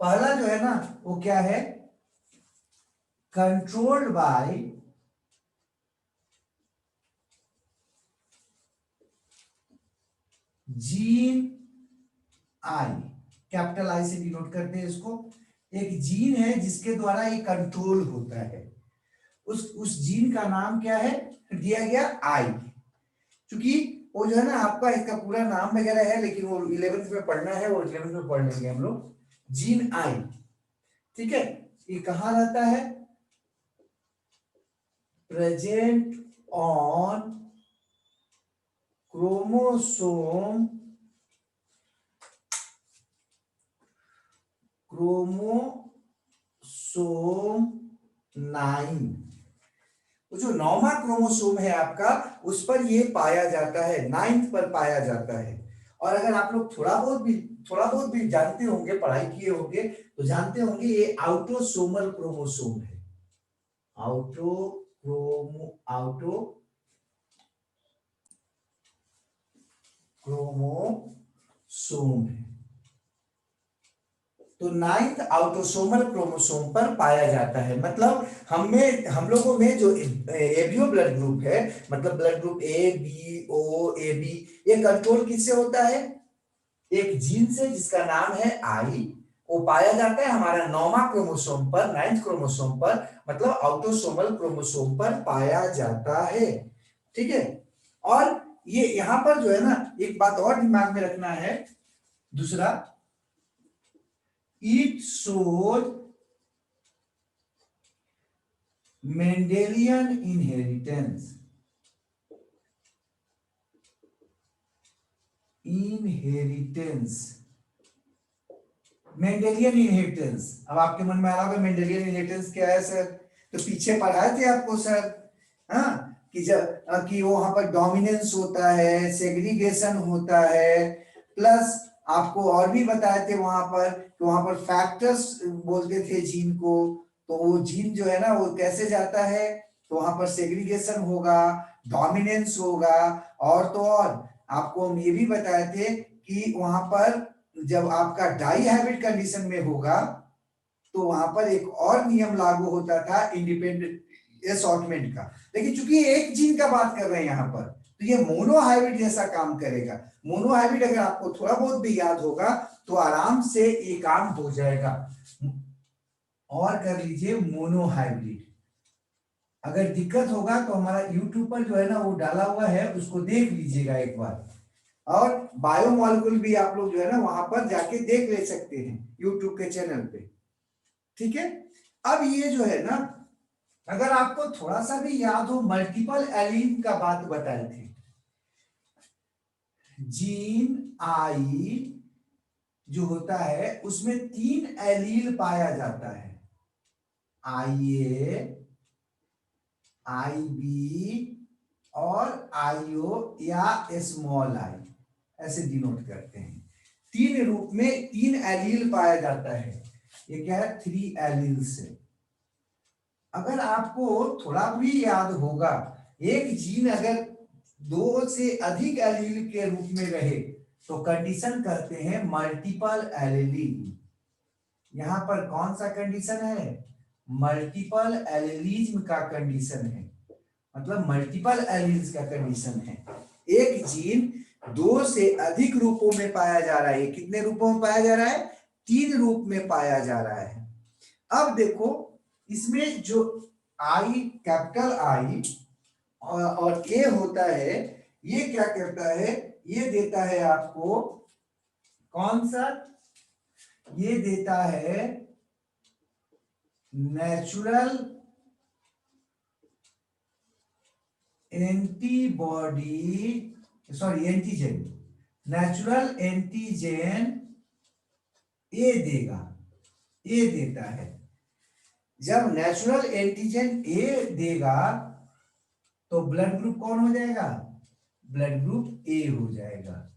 पहला जो है ना वो क्या है, controlled by gene I, capital आई से डिनोट करते हैं इसको। एक जीन है जिसके द्वारा ये कंट्रोल होता है, उस जीन का नाम क्या है, दिया गया आई। क्योंकि वो जो है ना आपका इसका पूरा नाम वगैरह है, लेकिन वो 11th में पढ़ना है, वो 11th में पढ़ लेंगे हम लोग, जीन आई। ठीक है, ये कहाँ रहता है, प्रेजेंट ऑन क्रोमोसोम क्रोमोसोम 9, जो 9वां क्रोमोसोम है आपका उस पर ये पाया जाता है, 9th पर पाया जाता है। और अगर आप लोग थोड़ा बहुत भी जानते होंगे, पढ़ाई किए होंगे तो जानते होंगे ये आउटोसोमल क्रोमोसोम है, क्रोमोसोम है। तो 9th आउटोसोमल क्रोमोसोम पर पाया जाता है। मतलब हम लोगों में जो एबीओ ब्लड ग्रुप है, मतलब blood group A B O A B, ये कंट्रोल किससे होता है, एक जीन से जिसका नाम है आई। वो पाया जाता है हमारा 9वां क्रोमोसोम पर, 9th क्रोमोसोम पर, मतलब आउटोसोमल क्रोमोसोम पर पाया जाता है। ठीक है, और ये यहां पर जो है ना एक बात और दिमाग में रखना है, दूसरा, it shows Mendelian inheritance, Mendelian inheritance. अब आपके मन में आ रहा होगा मेंडेलियन इनहेरिटेंस क्या है सर, तो पीछे पढ़ाए थे आपको सर, हाँ, कि जब कि वहां पर डोमिनेंस होता है, सेग्रीगेशन होता है, प्लस आपको और भी बताए थे वहां पर कि वहां पर फैक्टर्स बोलते थे जीन को। तो वो जीन जो है ना वो कैसे जाता है, तो वहां पर सेग्रीगेशन होगा, डोमिनेंस होगा, और तो और आपको हम ये भी बताए थे कि वहां पर जब आपका डाई हैबिट कंडीशन में होगा तो वहां पर एक और नियम लागू होता था इंडिपेंडेंट असॉर्टमेंट का। लेकिन चूंकि एक जीन का बात कर रहे हैं यहाँ पर, तो ये मोनो हाइब्रिड जैसा काम करेगा। मोनो हाइब्रिड अगर आपको थोड़ा बहुत भी याद होगा तो आराम से ये काम हो जाएगा। और कर लीजिए मोनो हाइब्रिड, अगर दिक्कत होगा तो हमारा यूट्यूब पर जो है ना वो डाला हुआ है, उसको देख लीजिएगा एक बार। और बायोमोलिक्यूल भी आप लोग जो है ना वहां पर जाके देख ले सकते हैं यूट्यूब के चैनल पे। ठीक है, अब ये जो है ना अगर आपको थोड़ा सा भी याद हो, मल्टीपल एलील का बात बताए थे, जीन आई जो होता है उसमें 3 एलील पाया जाता है, आई ए, आई बी और आई ओ या स्मॉल आई, ऐसे डिनोट करते हैं। 3 रूप में 3 एलील पाया जाता है, ये क्या है 3 एलील से। अगर आपको थोड़ा भी याद होगा, एक जीन अगर 2 से अधिक एलील के रूप में रहे तो कंडीशन कहते हैं मल्टीपल एलील। यहां पर कौन सा कंडीशन है, मल्टीपल एलीलिज्म का कंडीशन है, मतलब मल्टीपल एलील्स का कंडीशन है। एक जीन 2 से अधिक रूपों में पाया जा रहा है, कितने रूपों में पाया जा रहा है, 3 रूप में पाया जा रहा है। अब देखो इसमें जो आई, कैपिटल आई और ए होता है, ये क्या करता है, ये देता है आपको कौन सा, ये देता है natural antibody, sorry antigen, natural antigen ए देगा, ए देता है। जब नेचुरल एंटीजन ए देगा तो ब्लड ग्रुप कौन हो जाएगा, ब्लड ग्रुप ए हो जाएगा।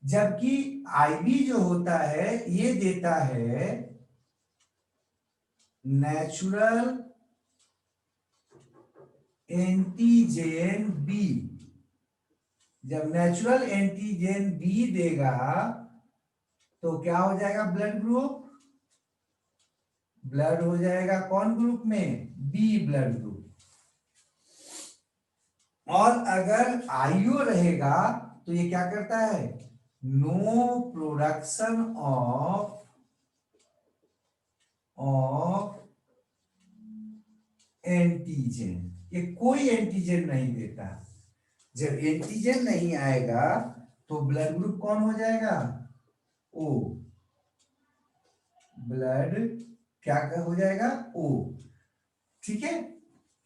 जबकि आईबी जो होता है ये देता है नेचुरल एंटीजन बी। जब नेचुरल एंटीजन बी देगा तो क्या हो जाएगा ब्लड ग्रुप? ब्लड हो जाएगा कौन ग्रुप में? B blood group. और अगर आईओ रहेगा तो ये क्या करता है? नो प्रोडक्शन ऑफ एंटीजन, ये कोई एंटीजन नहीं देता। जब एंटीजन नहीं आएगा तो ब्लड ग्रुप कौन हो जाएगा? ओ। ब्लड क्या हो जाएगा? ओ। ठीक है,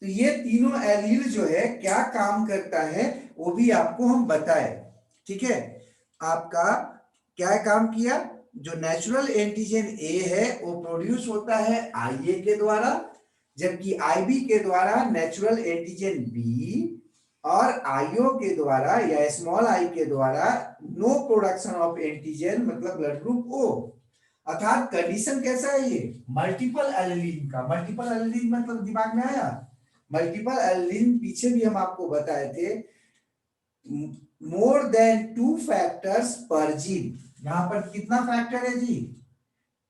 तो ये तीनों एलील जो है क्या काम करता है वो भी आपको हम बताए। ठीक है, आपका क्या काम किया? जो नेचुरल एंटीजन ए है वो प्रोड्यूस होता है आईए के द्वारा, जबकि आईबी के द्वारा नेचुरल एंटीजन बी, और आईओ के द्वारा या स्मॉल आई के द्वारा नो प्रोडक्शन ऑफ एंटीजन मतलब ब्लड ग्रुप ओ। अर्थात कंडीशन कैसा है? ये मल्टीपल एलिलीन का। मल्टीपल एलिलीन मतलब दिमाग में आया? मल्टीपल एलिलीन पीछे भी हम आपको बताए थे, मोर देन 2 फैक्टर्स पर जीन। यहां पर कितना फैक्टर है जी?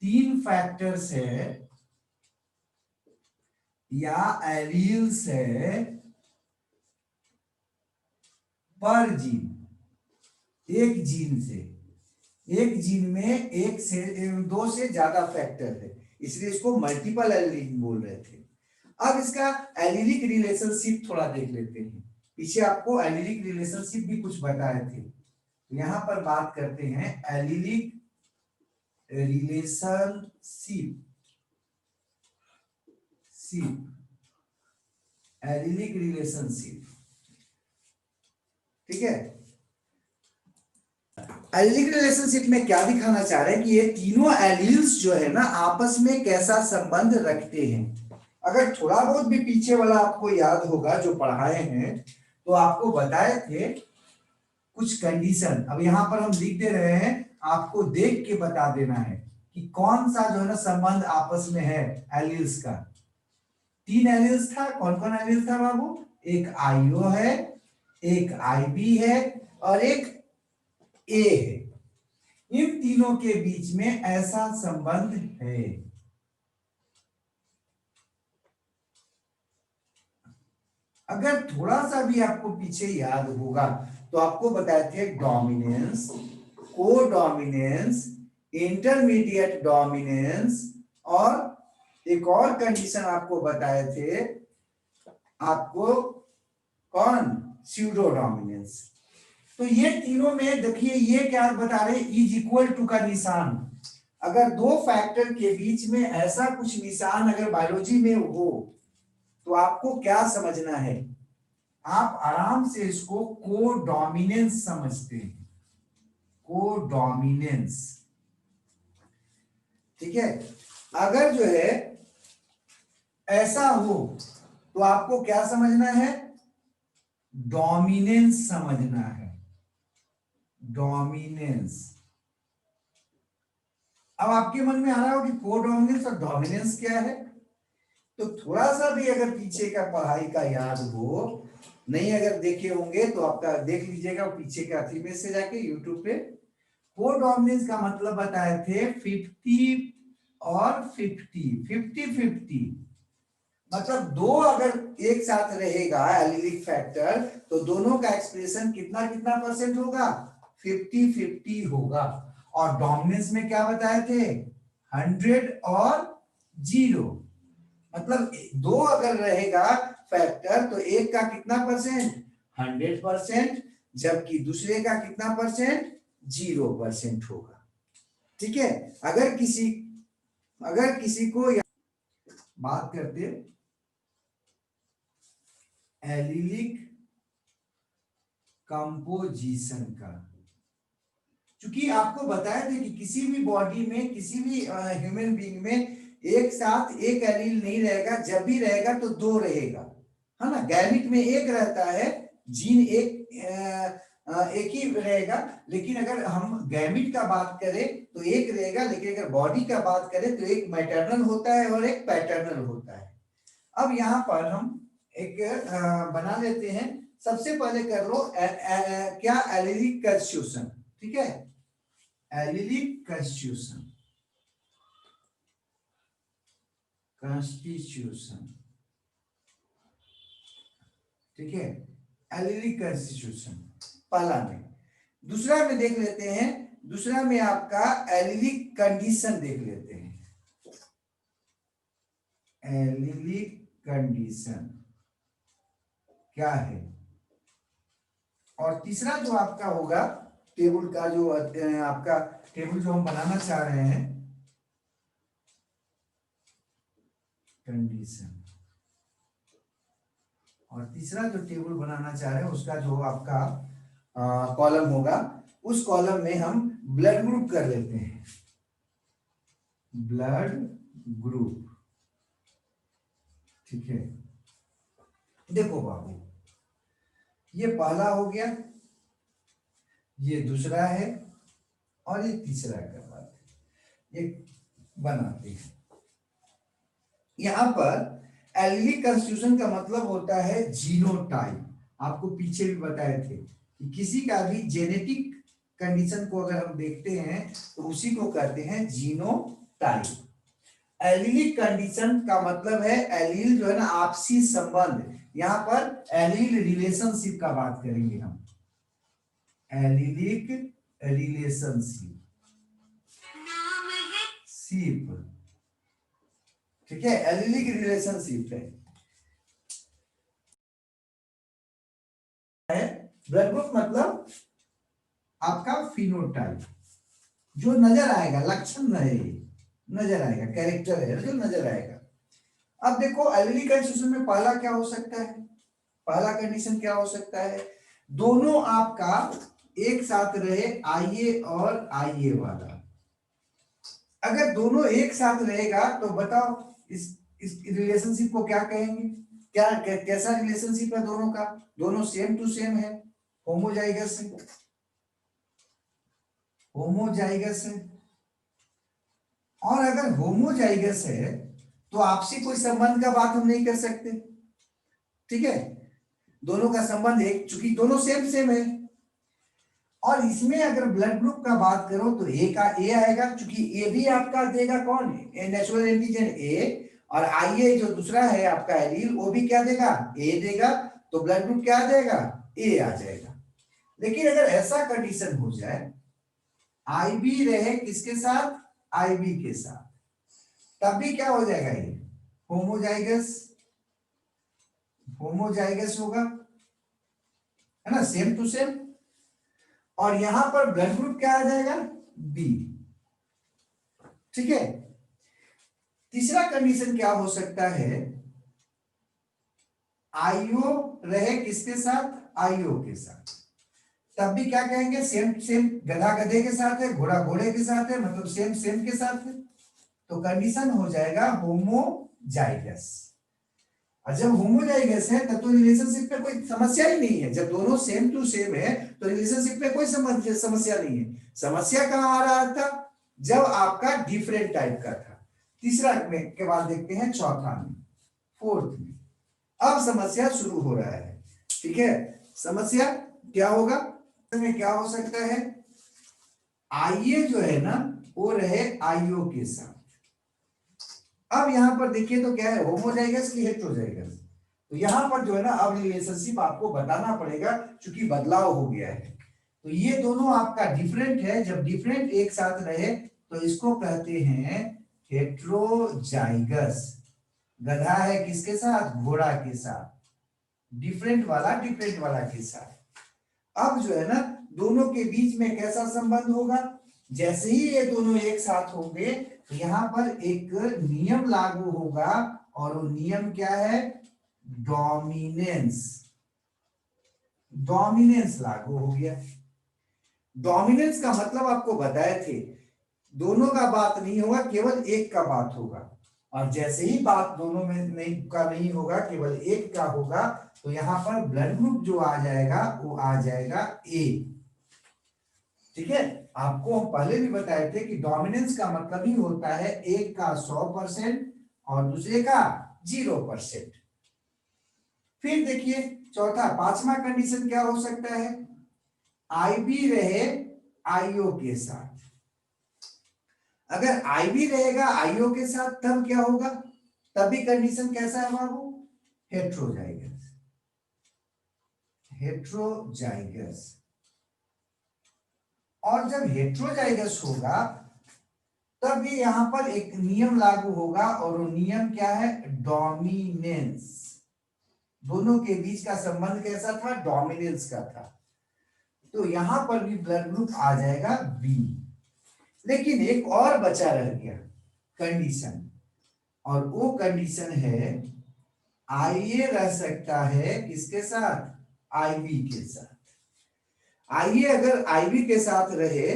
3 फैक्टर्स है या एलील्स है पर जीन। एक जीन से, एक जीन में एक से 2 से ज्यादा फैक्टर है, इसलिए इसको मल्टीपल एलीन बोल रहे थे। अब इसका एलिलिक रिलेशनशिप थोड़ा देख लेते हैं। पीछे आपको एलिलिक रिलेशनशिप भी कुछ बताए थे, तो यहां पर बात करते हैं एलिलिक रिलेशनशिप। एलिलिक रिलेशनशिप, ठीक है। एलिलिक रिलेशनशिप में क्या दिखाना चाह रहे हैं कि ये तीनों एलील्स जो है ना आपस में कैसा संबंध रखते हैं। अगर थोड़ा बहुत भी पीछे वाला आपको याद होगा जो पढ़ाए हैं, तो आपको बताए थे कुछ कंडीशन। अब यहां पर हम लिख दे रहे हैं, आपको देख के बता देना है कि कौन सा जो है ना संबंध आपस में है एलील्स का। 3 एलील्स था। कौन कौन एलील्स था बाबू? एक आईओ है, एक आईबी है और एक ए है। इन तीनों के बीच में ऐसा संबंध है। अगर थोड़ा सा भी आपको पीछे याद होगा तो आपको बताए थे डोमिनेंस, को डोमिनेंस, इंटरमीडिएट डोमिनेंस, और एक और कंडीशन आपको बताए थे आपको, कौन? Pseudo dominance. तो ये तीनों में देखिए ये क्या बता रहे, इज इक्वल टू का निशान। अगर 2 फैक्टर के बीच में ऐसा कुछ निशान अगर बायोलॉजी में हो तो आपको क्या समझना है? आप आराम से इसको को डोमिनेंस समझते हैं। को डोमिनेंस, ठीक है। अगर जो है ऐसा हो तो आपको क्या समझना है? डोमिनेंस समझना है। डोमिनेंस। अब आपके मन में आ रहा हो कि को डोमिनेंस और डोमिनेंस क्या है, तो थोड़ा सा भी अगर पीछे का पढ़ाई का याद हो, नहीं अगर देखे होंगे तो आपका देख लीजिएगा पीछे का अथी में से जाके यूट्यूब पे। को डोमिनेंस का मतलब बताए थे 50 और 50, 50-50। मतलब 2 अगर एक साथ रहेगा एलिलिक फैक्टर तो दोनों का एक्सप्रेशन कितना कितना परसेंट होगा? 50-50 होगा। और डोमिनेंस में क्या बताए थे? 100 और 0। मतलब 2 अगर रहेगा फैक्टर तो एक का कितना परसेंट? 100%, जबकि दूसरे का कितना परसेंट? 0% होगा। ठीक है। अगर किसी को बात करते एलिलिक कंपोजिशन का, क्योंकि आपको बताया था कि किसी भी बॉडी में, किसी भी ह्यूमन बीइंग में एक साथ एक एलील नहीं रहेगा। जब भी रहेगा तो 2 रहेगा, है ना। गैमिट में एक रहता है, जीन एक ही रहेगा, लेकिन अगर हम गैमिट का बात करें तो एक रहेगा, लेकिन अगर बॉडी का बात करें तो एक मैटरनल होता है और एक पैटर्नल होता है। अब यहां पर हम एक बना लेते हैं। सबसे पहले कर लो क्या एलिलिक कंस्टिट्यूशन, ठीक है। एलिलिक कंस्टिट्यूशन, ठीक है, एलिलिक कंस्टिट्यूशन पहला में। दूसरा में देख लेते हैं, दूसरा में आपका एलिलिक कंडीशन देख लेते हैं, एलिलिक कंडीशन क्या है। और तीसरा जो आपका होगा टेबल का, जो आपका टेबल जो हम बनाना चाह रहे हैं, कंडीशन, और तीसरा जो टेबल बनाना चाह रहे हैं उसका जो आपका कॉलम होगा, उस कॉलम में हम ब्लड ग्रुप कर लेते हैं, ब्लड ग्रुप, ठीक है। देखो बाबू, ये पहला हो गया, ये दूसरा है, और ये तीसरा करवाते हैं, ये बनाते हैं। यहां पर एलिलिक कंस्टिट्यूशन का मतलब होता है जीनोटाइप। आपको पीछे भी बताए थे कि किसी का भी जेनेटिक कंडीशन को अगर हम देखते हैं तो उसी को कहते हैं जीनोटाइप। एलिलिक कंडीशन का मतलब है, एलील जो है ना आपसी संबंध, यहां पर एलील रिलेशनशिप का बात करेंगे हम, एलिलिक रिलेशनशिप, ठीक है, एलिलिक रिलेशनशिप है। ब्लड ग्रुप मतलब आपका फिनोटाइप, जो नजर आएगा, लक्षण नहीं, नजर आएगा, कैरेक्टर है जो नजर आएगा। अब देखो एलिलिक कंडीशन में पहला क्या हो सकता है, पहला कंडीशन क्या हो सकता है, दोनों आपका एक साथ रहे, आईए और आईए वाला। अगर दोनों एक साथ रहेगा तो बताओ इस रिलेशनशिप को क्या कहेंगे, कैसा रिलेशनशिप है दोनों का, दोनों सेम टू सेम है, होमोजाइगस है, होमोजाइगस है। और अगर होमोजाइगस है तो आपसी कोई संबंध का बात हम नहीं कर सकते, ठीक है, दोनों का संबंध एक, चूंकि दोनों सेम सेम है। और इसमें अगर ब्लड ग्रुप का बात करो तो ए का ए आएगा, क्योंकि ए भी आपका देगा कौन, नेचुरल एंटीजन ए, और आईए जो दूसरा है आपका एलील वो भी क्या देगा, ए देगा, तो ब्लड ग्रुप क्या आ जाएगा, ए आ जाएगा। लेकिन अगर ऐसा कंडीशन हो जाए, आई बी रहे किसके साथ, आई बी के साथ, तब भी क्या हो जाएगा, ये होमोजाइगस, होमोजाइगस होगा, है ना, सेम टू सेम। और यहां पर ब्लड ग्रुप क्या आ जाएगा, बी, ठीक है। तीसरा कंडीशन क्या हो सकता है, आईओ रहे किसके साथ, आईओ के साथ, तब भी क्या कहेंगे, सेम सेम, गधा गधे के साथ है, घोड़ा घोड़े के साथ है, मतलब सेम सेम के साथ है, तो कंडीशन हो जाएगा होमोजाइगस। और जब होमोजाइगस है तब तो रिलेशनशिप में कोई समस्या ही नहीं है, जब दोनों सेम टू सेम है तो रिलेशनशिप में कोई समस्या नहीं है। समस्या कहां आ रहा था, जब आपका डिफरेंट टाइप का था। तीसरा में के बाद देखते हैं चौथा में, फोर्थ में, अब समस्या शुरू हो रहा है, ठीक है। समस्या क्या होगा, में क्या हो सकता है, आईए जो है ना वो रहे आईओ के साथ। अब यहां पर देखिए तो क्या है, होमोजाइगस की हेटेरोजाइगस, तो यहां पर जो है ना अब रिलेशनशिप आपको बताना पड़ेगा, क्योंकि बदलाव हो गया है। तो ये दोनों आपका डिफरेंट है, जब डिफरेंट एक साथ रहे तो इसको कहते हैं हेटेरोजाइगस। गधा है किसके साथ, घोड़ा के साथ, डिफरेंट वाला के साथ। अब जो है ना दोनों के बीच में कैसा संबंध होगा, जैसे ही ये दोनों एक साथ होंगे तो यहां पर एक नियम लागू होगा, और वो नियम क्या है, डोमिनेंस, डोमिनेंस लागू हो गया। डोमिनेंस का मतलब आपको बताए थे, दोनों का बात नहीं होगा, केवल एक का बात होगा, और जैसे ही बात दोनों में नहीं होगा, केवल एक का होगा, तो यहां पर ब्लड ग्रुप जो आ जाएगा वो आ जाएगा ए, ठीक है। आपको हम पहले भी बताए थे कि डोमिनेंस का मतलब ही होता है एक का 100% और दूसरे का 0%। फिर देखिए चौथा, पांचवा कंडीशन क्या हो सकता है, आई बी रहे आईओ के साथ, अगर आईवी रहेगा आईओ के साथ तब क्या होगा, तभी कंडीशन कैसा है बाबू, हेट्रोजाइगस, हेट्रोजाइगस। और जब हेट्रोजाइगस होगा तब ये यहां पर एक नियम लागू होगा, और वो नियम क्या है, डोमिनेंस। दोनों के बीच का संबंध कैसा था, डोमिनेंस का था। तो यहां पर भी ब्लड ग्रुप आ जाएगा बी। लेकिन एक और बचा रह गया कंडीशन, और वो कंडीशन है आईए रह सकता है किसके साथ, आईवी के साथ। आईए अगर आईवी के साथ रहे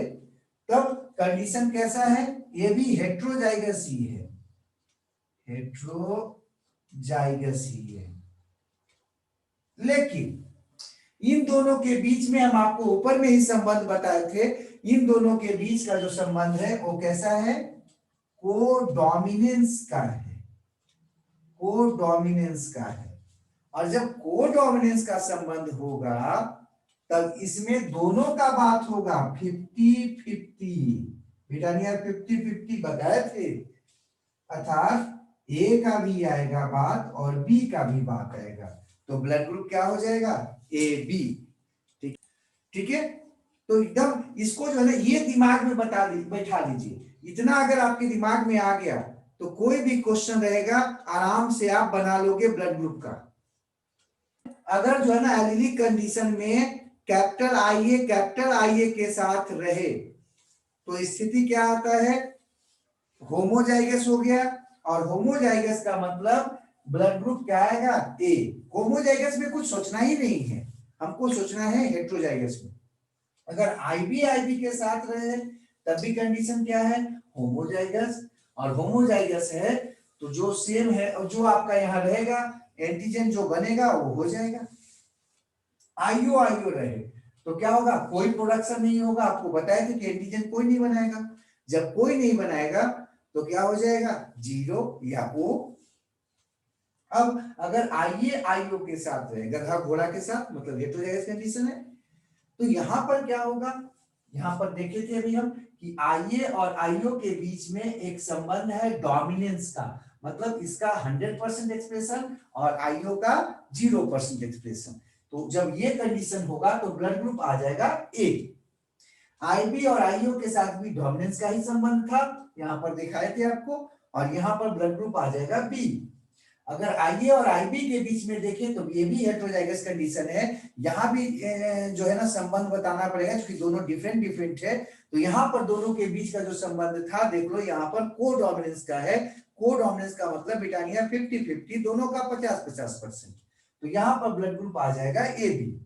तब कंडीशन कैसा है, ये भी हेट्रोजाइगस ही है, हेट्रोजाइगस ही है। लेकिन इन दोनों के बीच में हम आपको ऊपर में ही संबंध बताए थे, इन दोनों के बीच का जो संबंध है वो कैसा है, कोडोमिनेंस का है, कोडोमिनेंस का है। और जब कोडोमिनेंस का संबंध होगा तब इसमें दोनों का बात होगा 50-50, ब्रिटानिया 50-50 बताए थे, अर्थात ए का भी आएगा बात और बी का भी बात आएगा, तो ब्लड ग्रुप क्या हो जाएगा, ए बी। ठीक, ठीक है। तो एकदम इसको जो है ना ये दिमाग में बैठा लीजिए, इतना अगर आपके दिमाग में आ गया तो कोई भी क्वेश्चन रहेगा आराम से आप बना लोगे ब्लड ग्रुप का। अगर जो है ना एलिलिक कंडीशन में कैपिटल आईए के साथ रहे तो स्थिति क्या आता है, होमोजाइगस हो गया। और होमोजाइगस का मतलब ब्लड ग्रुप क्या आएगा, ए। होमोजाइगस में कुछ सोचना ही नहीं है, हमको सोचना है हेट्रोजाइगस में। अगर आईबी के साथ रहे तब भी कंडीशन क्या है, होमोजाइगस। और होमोजाइगस है तो जो सेम है और जो आपका यहां रहेगा एंटीजन जो बनेगा वो हो जाएगा। आईओ रहे तो क्या होगा, कोई प्रोडक्शन नहीं होगा। आपको बताया था कि एंटीजन कोई नहीं बनाएगा, जब कोई नहीं बनाएगा तो क्या हो जाएगा, जीरो या ओ। अब अगर आईए आईओ के साथ रहे, गधा घोड़ा के साथ, मतलब हेट्रोजाइगस कंडीशन है, तो यहां पर क्या होगा, यहां पर देखे थे अभी हम कि आईए और आईओ के बीच में एक संबंध है डोमिनेंस का, मतलब इसका 100% एक्सप्रेशन और आईओ का 0% एक्सप्रेशन। तो जब ये कंडीशन होगा तो ब्लड ग्रुप आ जाएगा ए। आईबी और आईओ के साथ भी डोमिनेंस का ही संबंध था, यहां पर दिखाए थे आपको, और यहां पर ब्लड ग्रुप आ जाएगा बी। अगर आईए और आईबी के बीच में देखें तो ये भी हेट्रोजाइगस कंडीशन है, यहां भी जो है ना संबंध बताना पड़ेगा क्योंकि दोनों डिफरेंट है। तो यहां पर दोनों के बीच का जो संबंध था देख लो, यहां पर कोडोमिनेंस का है। कोडोमिनेंस का मतलब ब्रिटानिया 50-50, दोनों का 50-50%। तो यहां पर ब्लड ग्रुप आ जाएगा ए बी।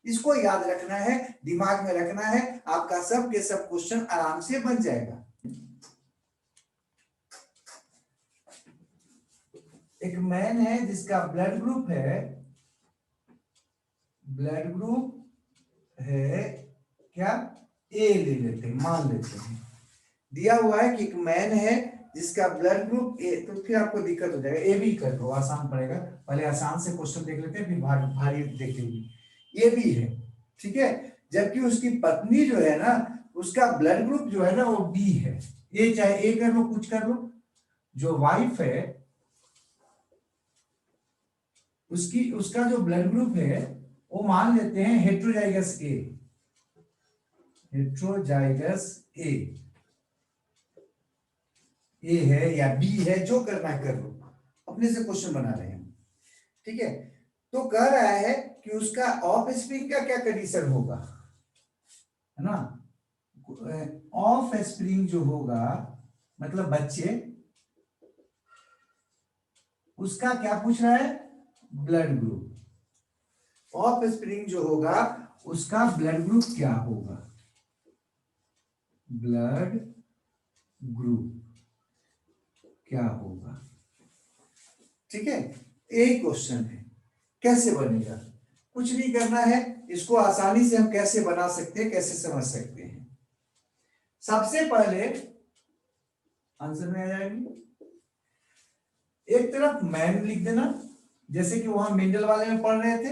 इसको याद रखना है, दिमाग में रखना है, आपका सब के सब क्वेश्चन आराम से बन जाएगा। एक मैन है जिसका ब्लड ग्रुप है, ब्लड ग्रुप है क्या, ए ले लेते हैं, मान लेते हैं। दिया हुआ है कि एक मैन है जिसका ब्लड ग्रुप ए, तो फिर आपको दिक्कत हो जाएगा, ए बी कर लो, आसान पड़ेगा। पहले आसान से क्वेश्चन देख लेते हैं फिर भारी देखेंगे। ए बी है, ठीक है। जबकि उसकी पत्नी जो है ना उसका ब्लड ग्रुप जो है ना वो बी है। ए चाहे ए कर लो, कुछ कर लो, जो वाइफ है उसकी उसका जो ब्लड ग्रुप है वो मान लेते हैं हेट्रोजाइगस ए, हेट्रोजाइगस ए। ए है या बी है, जो करना है कर लो, अपने से क्वेश्चन बना रहे हैं, ठीक है। तो कह रहा है कि उसका ऑफ स्प्रिंग का क्या कंडीशन होगा, है ना। ऑफ स्प्रिंग जो होगा मतलब बच्चे, उसका क्या पूछ रहा है, ब्लड ग्रुप। ऑफ स्प्रिंग जो होगा उसका ब्लड ग्रुप क्या होगा, ब्लड ग्रुप क्या होगा, ठीक है। यही क्वेश्चन है, कैसे बनेगा, कुछ नहीं करना है, इसको आसानी से हम कैसे बना सकते हैं, कैसे समझ सकते हैं। सबसे पहले आंसर में आ जाएगी, एक तरफ मैन लिख देना जैसे कि वहां मेंडल वाले में पढ़ रहे थे,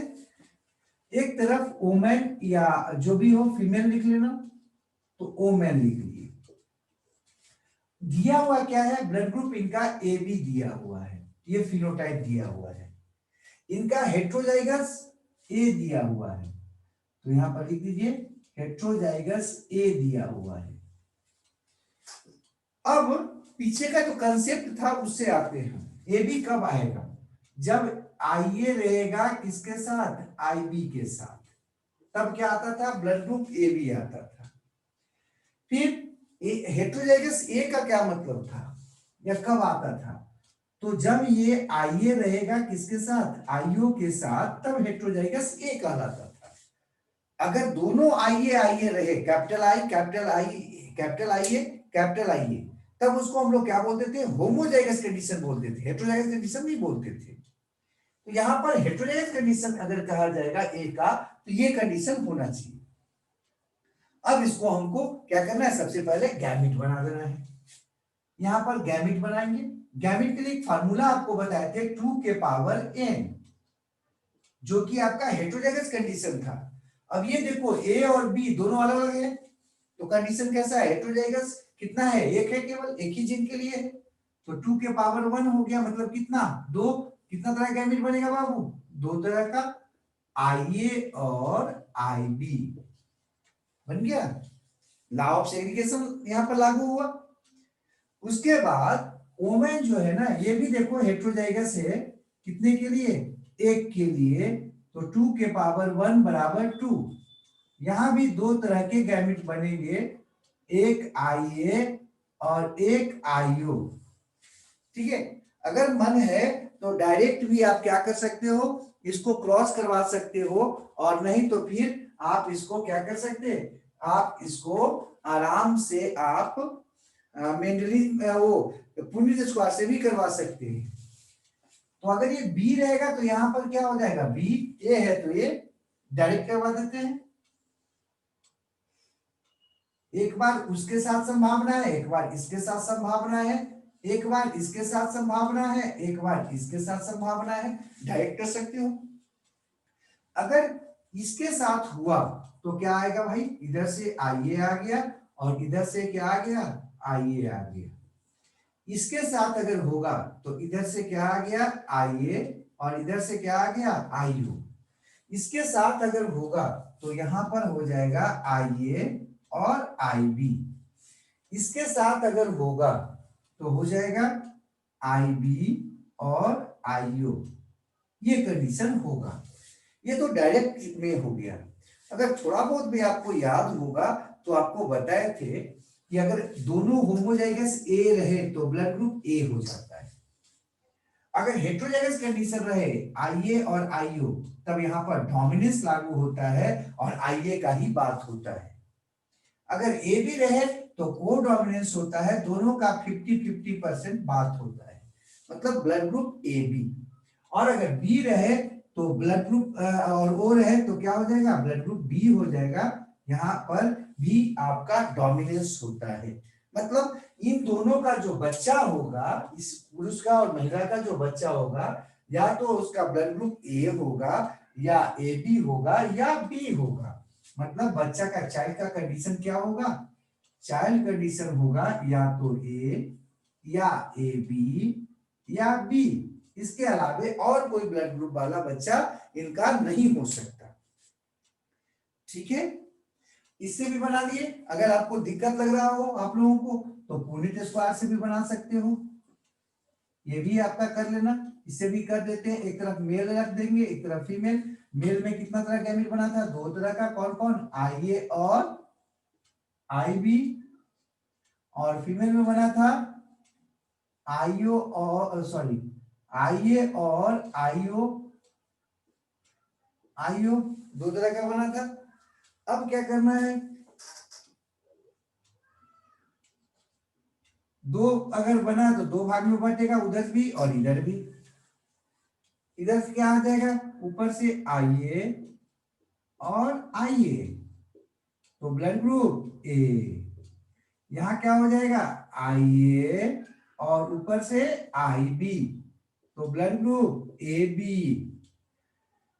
एक तरफ ओमैन या जो भी हो फीमेल लिख लेना, तो ओमैन लिख लिए। दिया हुआ क्या है, ब्लड ग्रुप इनका ए बी दिया हुआ है, ये फिनोटाइप दिया हुआ है। इनका हेट्रोजाइगस ए दिया हुआ है, तो यहां पर लिख दीजिए हेट्रोजाइगस ए दिया हुआ है। अब पीछे का जो कंसेप्ट था उससे आते हैं, ए बी कब आएगा, जब आई ए रहेगा किसके साथ, आई बी के साथ, तब क्या आता था, ब्लड ग्रुप ए बी आता था। फिर हेट्रोजाइगस ए का क्या मतलब था या कब आता था, तो जब ये आई ए रहेगा किसके साथ, आईओ के साथ, तब हेट्रोजाइगस ए कहलाता था। अगर दोनों आई ए रहे, capital I capital I capital I A capital I A, तब उसको हम लोग क्या बोलते थे, होमोजाइगस कंडीशन बोलते थे, हेट्रोजाइगस कंडीशन नहीं बोलते थे। तो यहां पर हेट्रोजाइगस कंडीशन अगर कहा जाएगा ए का, तो ये कंडीशन होना चाहिए। अब इसको हमको क्या करना है, सबसे पहले गैमिट बना देना है। यहां पर गैमिट बनाएंगे, गैमिट के लिए एक फार्मूला आपको बताए थे 2 के पावर n, जो कि आपका हेट्रोजाइगस कंडीशन था। अब ये देखो ए और बी दोनों अलग अलग है, तो कंडीशन कैसा है, हेट्रोजाइगस कितना है, एक है, केवल एक ही जीन के लिए है, तो 2 के पावर 1 हो गया, मतलब कितना, दो। कितना तरह का गैमिट बनेगा बाबू, दो तरह का, आई ए और आई बी बन गया। लॉ ऑफ सेग्रीगेशन यहां पर लागू हुआ। उसके बाद ओमेन जो है ना, ये भी देखो हेट्रोजाइगस है, कितने के लिए, एक के लिए, तो 2 के पावर 1 बराबर 2। यहां भी दो तरह के गैमेट बनेंगे, एक आई ए और एक आईओ। ठीक है, अगर मन है तो डायरेक्ट भी आप क्या कर सकते हो, इसको क्रॉस करवा सकते हो, और नहीं तो फिर आप इसको क्या कर सकते हैं, आप इसको आराम से आप मेंडली वो पुनित स्क्वायर से भी करवा सकते हैं। तो अगर ये बी रहेगा तो यहां पर क्या हो जाएगा, बी, ए है तो ये डायरेक्ट करवा देते हैं, एक बार उसके साथ संभावना है, एक बार इसके साथ संभावना है, एक बार इसके साथ संभावना है, एक बार इसके साथ संभावना है, डायरेक्ट कर सकते हो। अगर इसके साथ हुआ तो क्या आएगा भाई, इधर से आई ए आ गया और इधर से क्या आ गया, आई ए आ गया। इसके साथ अगर होगा तो इधर से क्या आ गया, आई ए, और इधर से क्या आ गया, आई ओ। इसके साथ अगर होगा तो यहां पर हो जाएगा आई ए और आई बी। इसके साथ अगर होगा तो हो जाएगा आई बी और आई ओ, ये कंडीशन होगा। ये तो डायरेक्ट में हो गया। अगर थोड़ा बहुत भी आपको याद होगा तो आपको बताए थे कि अगर दोनों होमोजाइगस ए रहे तो ब्लड ग्रुप ए हो जाता है। अगर हेट्रोजाइगस कंडीशन रहे आई ए और आई ओ, तब यहां पर डोमिनेंस लागू होता है और आई ए का ही बात होता है। अगर ए भी रहे तो को डोमिनेंस होता है, दोनों का 50-50% बात होता है, मतलब ब्लड ग्रुप ए बी। और अगर बी रहे तो ब्लड ग्रुप और ओ रहे तो क्या हो जाएगा, ब्लड ग्रुप बी हो जाएगा। यहाँ पर भी आपका डोमिनेंस होता है, मतलब इन दोनों का जो बच्चा होगा, इस पुरुष का और महिला का जो बच्चा होगा, या तो उसका ब्लड ग्रुप ए होगा या ए बी होगा या बी होगा। मतलब बच्चा का चाइल्ड का कंडीशन क्या होगा, चाइल्ड कंडीशन होगा या तो ए या ए बी या बी, इसके अलावे और कोई ब्लड ग्रुप वाला बच्चा इनका नहीं हो सकता। ठीक है, इससे भी बना लिए। अगर आपको दिक्कत लग रहा हो आप लोगों को तो पुनित स्क्वायर से भी बना सकते हो, ये भी आपका कर लेना। इससे भी कर देते हैं, एक तरफ मेल रख देंगे एक तरफ फीमेल। मेल में कितना तरह गैमेट बना था, दो तरह का, कौन कौन, आई ए और आई बी, और फीमेल में बना था आईओ और सॉरी आई ए और आईओ, आईओ दो तरह का बना था। अब क्या करना है, दो अगर बना तो दो भाग में बटेगा, उधर भी और इधर भी। इधर से क्या आ जाएगा, ऊपर से आई ए और आई ए, तो ब्लड ग्रुप ए। यहां क्या हो जाएगा, आई ए और ऊपर से आई बी, तो ब्लड ग्रुप ए बी।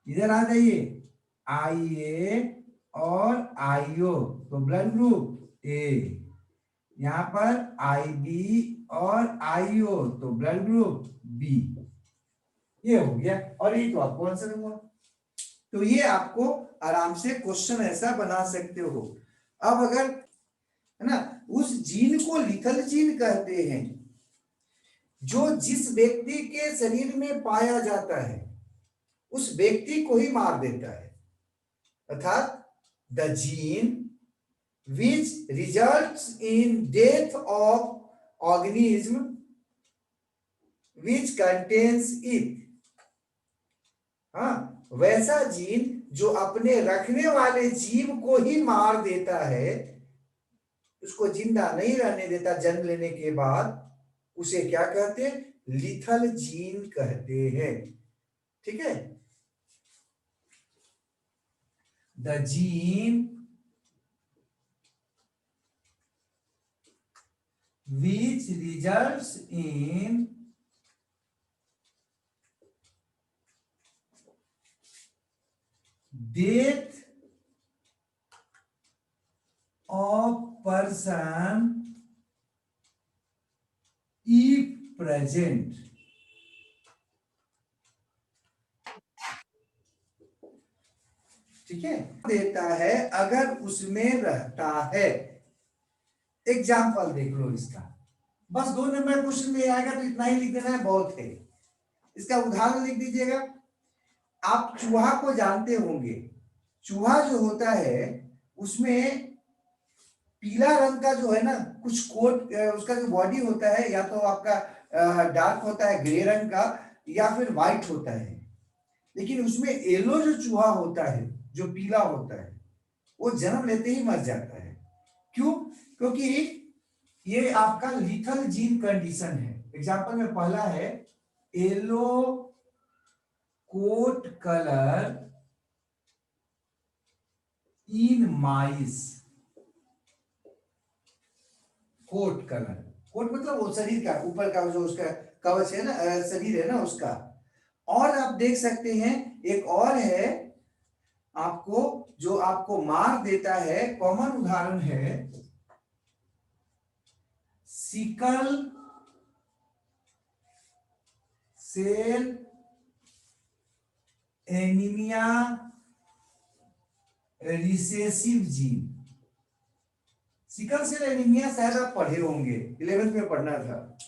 इधर आ जाइए, आई ए और आई ओ, तो ब्लड ग्रुप ए। यहाँ पर IB और IO, तो ब्लड ग्रुप B, ये हो गया और ये तो आपको आंसर हुआ। तो ये आपको आराम से क्वेश्चन ऐसा बना सकते हो। अब अगर है ना, उस जीन को लिथल जीन कहते हैं जो जिस व्यक्ति के शरीर में पाया जाता है उस व्यक्ति को ही मार देता है, अर्थात the gene which results in death of organism which contains it। हाँ, वैसा जीन जो अपने रखने वाले जीव को ही मार देता है, उसको जिंदा नहीं रहने देता जन्म लेने के बाद, उसे क्या कहते हैं? लिथल जीन कहते हैं। ठीक है, the gene which results in death of person if present। ठीक है, देता है अगर उसमें रहता है। एग्जाम्पल देख लो इसका, बस 2 नंबर क्वेश्चन में आएगा तो इतना ही लिख देना है, बहुत है। इसका उदाहरण लिख दीजिएगा। आप चूहा को जानते होंगे, चूहा जो होता है उसमें पीला रंग का जो है ना कुछ कोट, उसका जो बॉडी होता है या तो आपका डार्क होता है ग्रे रंग का या फिर व्हाइट होता है, लेकिन उसमें येलो जो चूहा होता है जो पीला होता है वो जन्म लेते ही मर जाता है। क्यों? क्योंकि ये आपका लिथल जीन कंडीशन है। एग्जांपल में पहला है yellow coat colour in mice. Coat colour, coat मतलब वो शरीर का ऊपर का जो उसका कवच है ना, शरीर है ना उसका। और आप देख सकते हैं एक और है आपको जो आपको मार देता है, कॉमन उदाहरण है sickle cell anaemia recessive gene. Sickle cell anaemia शायद आप पढ़े होंगे, 11th में पढ़ना था।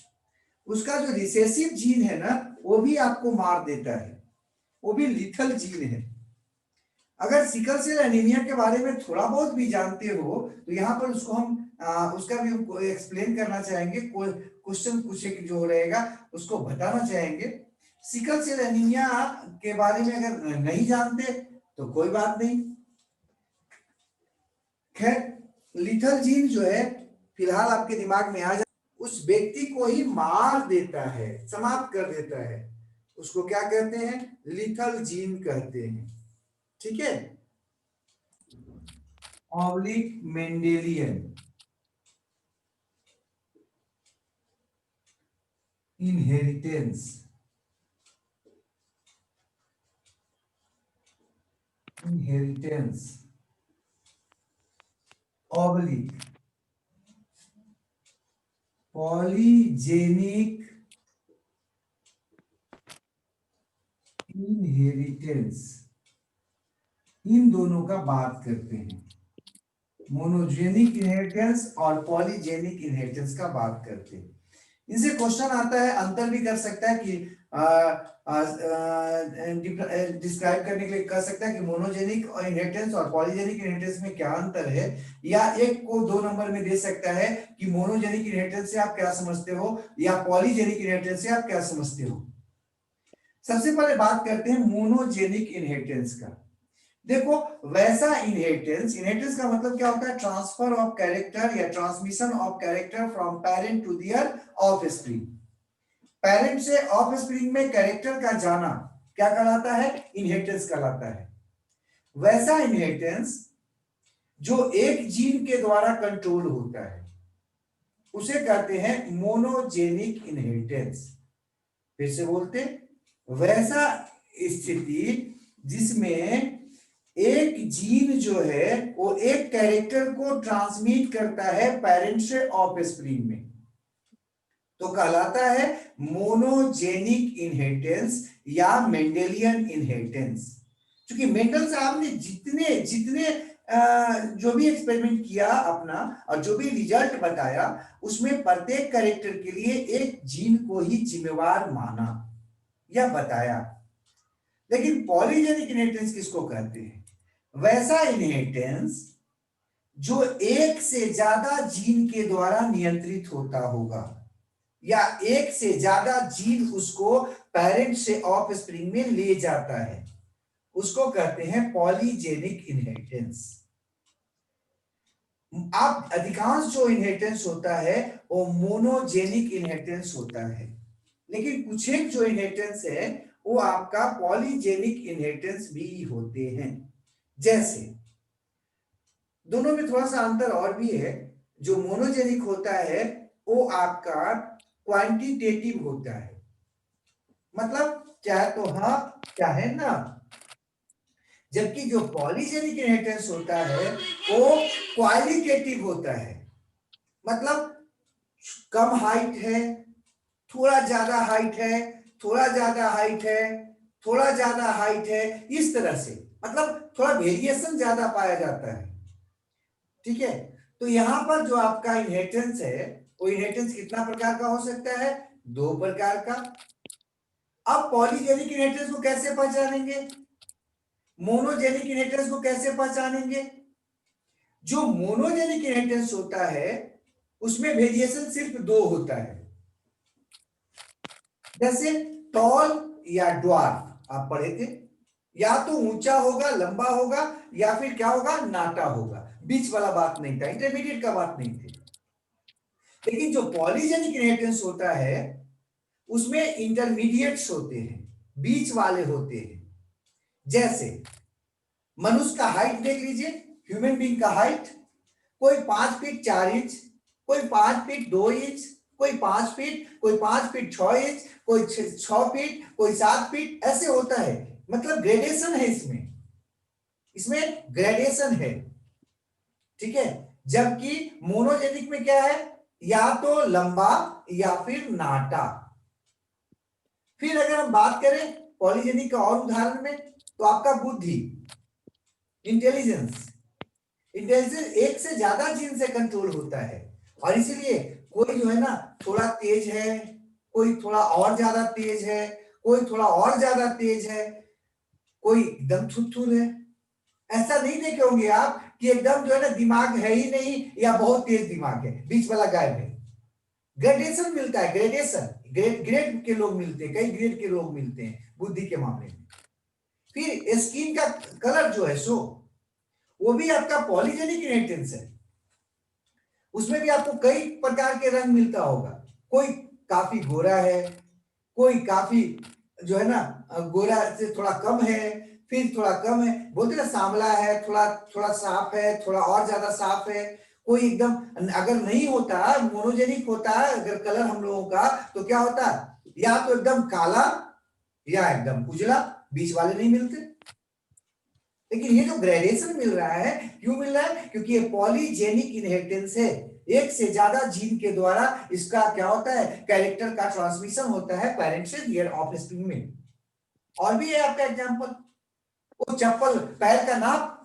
उसका जो रिसेसिव जीन है ना वो भी आपको मार देता है, वो भी लिथल जीन है। अगर सिकल सेल एनीमिया के बारे में थोड़ा बहुत भी जानते हो तो यहाँ पर उसको हम उसका भी एक्सप्लेन करना चाहेंगे, क्वेश्चन पूछे जो रहेगा उसको बताना चाहेंगे। सिकल सेल एनीमिया के बारे में अगर नहीं जानते तो कोई बात नहीं। खैर, लिथल जीन जो है फिलहाल आपके दिमाग में आ जाए, उस व्यक्ति को ही मार देता है, समाप्त कर देता है, उसको क्या कहते हैं? लिथल जीन कहते हैं। ठीक है, oblique Mendelian inheritance. Inheritance oblique polygenic inheritance, इन दोनों का बात करते हैं। मोनोजेनिक इनहेरिटेंस और पॉलीजेनिक इनहेरिटेंस का बात करते हैं। इनसे क्वेश्चन आता है, अंतर भी कर सकता है कि डिस्क्राइब करने के लिए कर सकता है कि मोनोजेनिक और इनहेरिटेंस और पॉलीजेनिक इनहेरिटेंस में क्या अंतर है, या एक को 2 नंबर में दे सकता है कि मोनोजेनिक इनहेरिटेंस से आप क्या समझते हो या पॉलीजेनिक इनहेरिटेंस से आप क्या समझते हो। सबसे पहले बात करते हैं मोनोजेनिक इनहेरिटेंस का। देखो, वैसा इनहेरिटेंस, इनहेरिटेंस का मतलब क्या होता है? ट्रांसफर ऑफ कैरेक्टर या transmission of character from parent to their offspring. Parent से ऑफस्प्रिंग में कैरेक्टर का जाना क्या कहलाता है? इनहेरिटेंस कहलाता है। वैसा इनहेरिटेंस जो एक जीन के द्वारा कंट्रोल होता है उसे कहते हैं मोनोजेनिक इनहेरिटेंस। फिर से बोलते, वैसा स्थिति जिसमें एक जीन जो है वो एक कैरेक्टर को ट्रांसमिट करता है पेरेंट से ऑफस्प्रिंग में, तो कहलाता है मोनोजेनिक इनहेरिटेंस या मेंडेलियन इनहेरिटेंस। क्योंकि मेंडल साहब ने जितने जितने जो भी एक्सपेरिमेंट किया अपना और जो भी रिजल्ट बताया, उसमें प्रत्येक कैरेक्टर के लिए एक जीन को ही जिम्मेवार माना या बताया। लेकिन पॉलीजेनिक इनहेरिटेंस किसको कहते हैं? वैसा इनहेरिटेंस जो एक से ज्यादा जीन के द्वारा नियंत्रित होता होगा, या एक से ज्यादा जीन उसको पेरेंट से ऑफ स्प्रिंग में ले जाता है, उसको कहते हैं पॉलीजेनिक इनहेरिटेंस। आप अधिकांश जो इनहेरिटेंस होता है वो मोनोजेनिक इनहेरिटेंस होता है, लेकिन कुछ एक जो इनहेरिटेंस है वो आपका पॉलीजेनिक इनहेरिटेंस भी होते हैं। जैसे दोनों में थोड़ा सा अंतर और भी है। जो मोनोजेनिक होता है वो आपका क्वांटिटेटिव होता है, मतलब चाहे तो हाँ चाहे ना। जबकि जो पॉलीजेनिक इनहेरिटेंस होता है वो क्वालिटेटिव होता है, मतलब कम हाइट है, थोड़ा ज्यादा हाइट है, थोड़ा ज्यादा हाइट है, थोड़ा ज्यादा हाइट है, इस तरह से, मतलब थोड़ा वेरिएशन ज्यादा पाया जाता है। ठीक है, तो यहां पर जो आपका इनहेरिटेंस है वो इनहेरिटेंस कितना प्रकार का हो सकता है? 2 प्रकार का। अब पॉलीजेनिक इनहेरिटेंस को कैसे पहचानेंगे, मोनोजेनिक इनहेरिटेंस को कैसे पहचानेंगे? जो मोनोजेनिक इनहेरिटेंस होता है उसमें वेरिएशन सिर्फ 2 होता है। जैसे टॉल या ड्वार्फ आप पढ़े थे, या तो ऊंचा होगा, लंबा होगा, या फिर क्या होगा, नाटा होगा, बीच वाला बात नहीं था, इंटरमीडिएट का बात नहीं थी। लेकिन जो पॉलीजेनिक इनहेरिटेंस होता है उसमें इंटरमीडिएट्स होते हैं, बीच वाले होते हैं। जैसे मनुष्य का हाइट देख लीजिए, ह्यूमन बीइंग का हाइट, कोई 5 फीट 4 इंच, कोई 5 फीट 2 इंच, कोई 5 फीट, कोई 5 फीट 6 इंच, कोई 6 फीट, कोई 7 फीट, ऐसे होता है। मतलब ग्रेडेशन है इसमें, इसमें ग्रेडेशन है। ठीक है, जबकि मोनोजेनिक में क्या है, या तो लंबा या फिर नाटा। फिर अगर हम बात करें पॉलीजेनिक का और उदाहरण में, तो आपका बुद्धि, इंटेलिजेंस, इंटेलिजेंस एक से ज्यादा जीन से कंट्रोल होता है, और इसीलिए कोई जो है ना थोड़ा तेज है, कोई थोड़ा और ज्यादा तेज है, कोई थोड़ा और ज्यादा तेज है, कोई एकदम थुथुर है। ऐसा नहीं देखे होंगे आप कि एकदम जो है ना दिमाग है ही नहीं या बहुत तेज दिमाग है, बीच वाला गायब है। ग्रेडेशन मिलता है, ग्रेडेशन, ग्रेड के लोग मिलते हैं, कई ग्रेड के लोग मिलते हैं बुद्धि के मामले में। फिर स्किन का कलर जो है सो वो भी आपका पॉलीजेनिक इनहेरिटेंस है, उसमें भी आपको कई प्रकार के रंग मिलता होगा। कोई काफी गोरा है, कोई काफी जो है ना गोरा से थोड़ा कम है, फिर थोड़ा कम है, बोलते ना सांवला है, थोड़ा थोड़ा साफ है, थोड़ा और ज्यादा साफ है। कोई एकदम, अगर नहीं होता मोनोजेनिक होता अगर कलर हम लोगों का, तो क्या होता, या तो एकदम काला या एकदम उजला, बीच वाले नहीं मिलते। लेकिन ये जो ग्रेडेशन मिल रहा है, क्यों मिल रहा है? क्योंकि ये पॉलीजेनिक इनहेरिटेंस है, एक से ज्यादा जीन के द्वारा इसका क्या होता है, कैरेक्टर का ट्रांसमिशन होता है पेरेंट से नियर ऑफस्प्रिंग में। और भी है आपका एग्जांपल, वो चप्पल, पैर का नाप।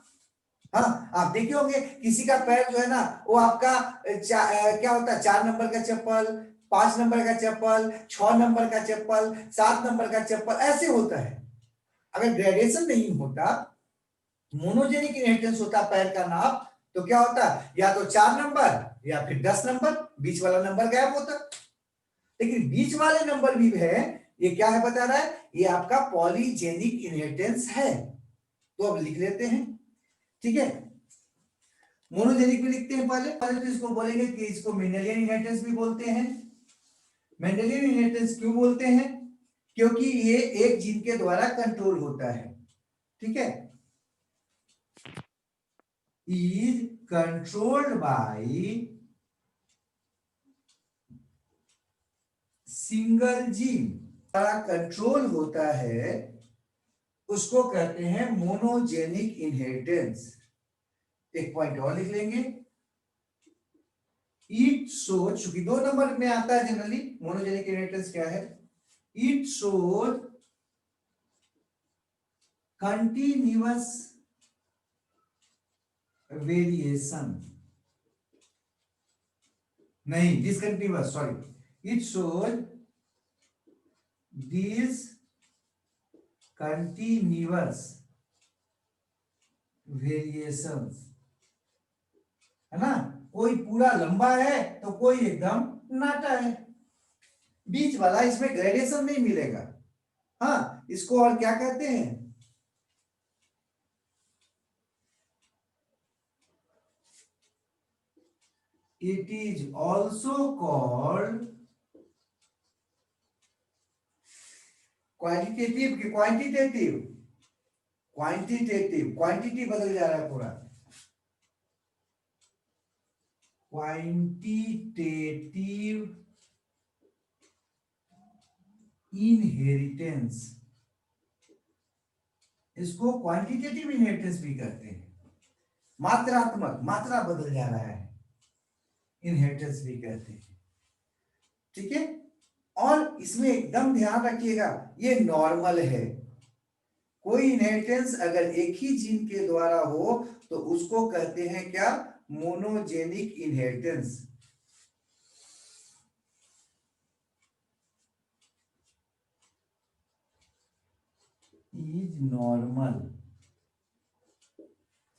हाँ, आप देखे होंगे किसी का पैर जो है ना वो आपका क्या होता है, 4 नंबर का चप्पल, 5 नंबर का चप्पल, 6 नंबर का चप्पल, 7 नंबर का चप्पल, ऐसे होता है। अगर ग्रेडेशन नहीं होता, मोनोजेनिक इनहेरिटेंस होता पैर का नाप, तो क्या होता, या तो 4 नंबर या फिर 10 नंबर, बीच वाला नंबर गायब होता। लेकिन बीच वाले नंबर भी है, ये क्या है बता रहा है, ये आपका पॉलीजेनिक इनहेरिटेंस है। तो अब लिख लेते हैं, ठीक है। मोनोजेनिक भी लिखते हैं पहले, तो इसको बोलेंगे कि इसको मेंडेलियन इनहेरिटेंस भी बोलते हैं। मेंडेलियन इनहेरिटेंस क्यों बोलते हैं? क्योंकि ये एक जीन के द्वारा कंट्रोल होता है। ठीक है, is controlled by single gene, control होता है उसको कहते हैं मोनोजेनिक इनहेरिटेंस। एक पॉइंट और लिख लेंगे, इट शोज, चूंकि 2 नंबर में आता है जनरली मोनोजेनिक इनहेरिटेंस क्या है, इट शोज कंटिन्यूअस वेरिएशन, नहीं discontinuous, sorry, it shows this continuous variations, है ना, कोई पूरा लंबा है तो कोई एकदम नाटा है, बीच वाला, इसमें ग्रेडेशन नहीं मिलेगा। हाँ, इसको और क्या कहते हैं, it is also called qualitative की क्वांटिटेटिव, क्वांटिटेटिव, क्वांटिटी बदल जा रहा है पूरा, क्वांटिटेटिव इनहेरिटेंस, इसको क्वांटिटेटिव इनहेरिटेंस भी कहते हैं, मात्रात्मक, मात्रा बदल जा रहा है, इनहेरिटेंस भी कहते हैं, ठीक है। और इसमें एकदम ध्यान रखिएगा, ये नॉर्मल है, कोई इनहेरिटेंस अगर एक ही जीन के द्वारा हो तो उसको कहते हैं क्या, मोनोजेनिक इनहेरिटेंस। इज नॉर्मल,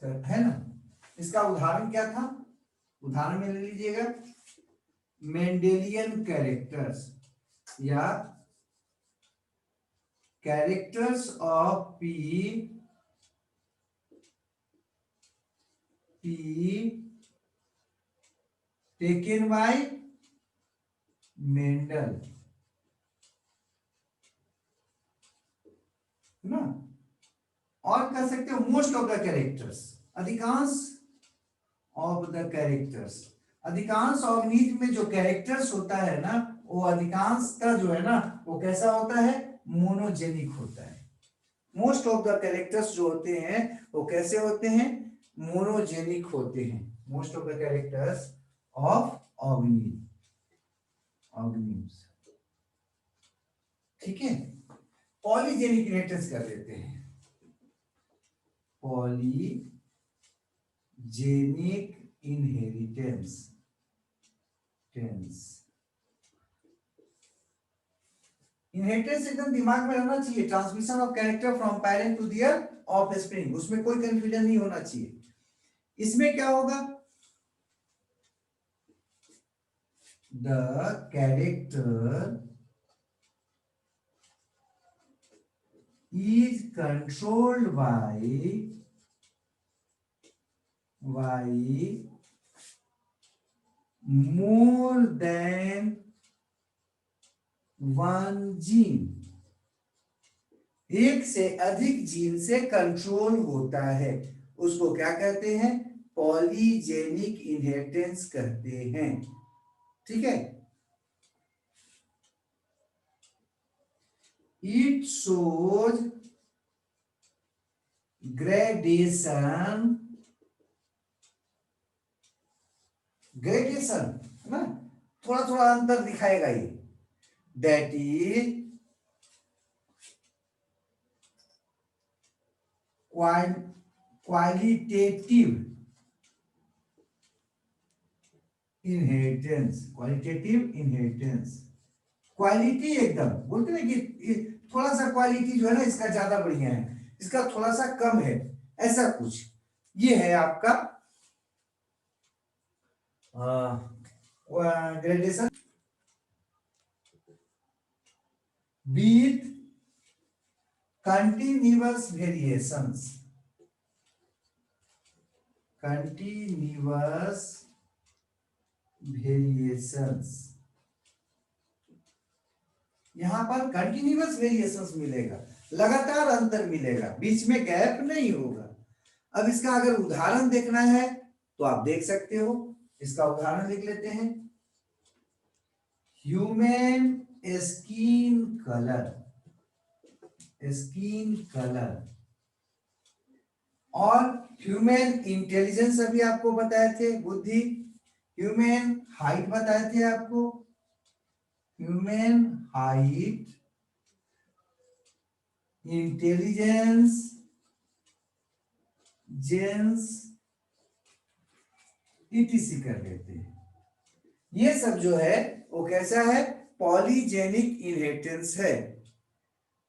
है ना। इसका उदाहरण क्या था, उदाहरण में ले लीजिएगा, मेंडेलियन कैरेक्टर्स या characters of P taken by Mendel, ना, और कह सकते हो मोस्ट ऑफ द कैरेक्टर्स, अधिकांश ऑफ द कैरेक्टर्स, अधिकांश ऑर्गेनिज्म में जो कैरेक्टर्स होता है ना, वो अधिकांशतः जो है ना वो कैसा होता है, मोनोजेनिक होता है। मोस्ट ऑफ द कैरेक्टर्स जो होते हैं वो कैसे होते हैं, मोनोजेनिक होते हैं, most of the characters of organism, ठीक है। पॉलीजेनिक इनहेरिटेंस कर देते हैं, पॉलीजेनिक इनहेरिटेंस, इनहेरिटेंस एकदम दिमाग में रहना चाहिए, transmission of character from parent to their offspring, उसमें कोई कंफ्यूजन नहीं होना चाहिए। इसमें क्या होगा, the character is controlled by more than one gene, एक से अधिक जीन से कंट्रोल होता है, उसको क्या कहते हैं, पॉलीजेनिक इनहेरिटेंस कहते हैं, ठीक है। It shows gradation है ना, थोड़ा थोड़ा अंतर दिखाएगा ये, that is qualitative inheritance, qualitative inheritance, quality एकदम बोलते हैं कि थोड़ा सा क्वालिटी जो है ना इसका ज्यादा बढ़िया है, इसका थोड़ा सा कम है, ऐसा कुछ, ये है आपका gradation with continuous variations, continuous variations, यहां पर कंटिन्यूअस वेरिएशंस मिलेगा, लगातार अंतर मिलेगा, बीच में गैप नहीं होगा। अब इसका अगर उदाहरण देखना है तो आप देख सकते हो, इसका उदाहरण लिख लेते हैं, human skin colour, skin colour. और ह्यूमन इंटेलिजेंस अभी आपको बताए थे, बुद्धि। ह्यूमन हाइट बताए थे आपको, ह्यूमन हाइट, इंटेलिजेंस, जेंस, ईटीसी कर लेते हैं। ये सब जो है वो कैसा है, पॉलीजेनिक इनहेरिटेंस है।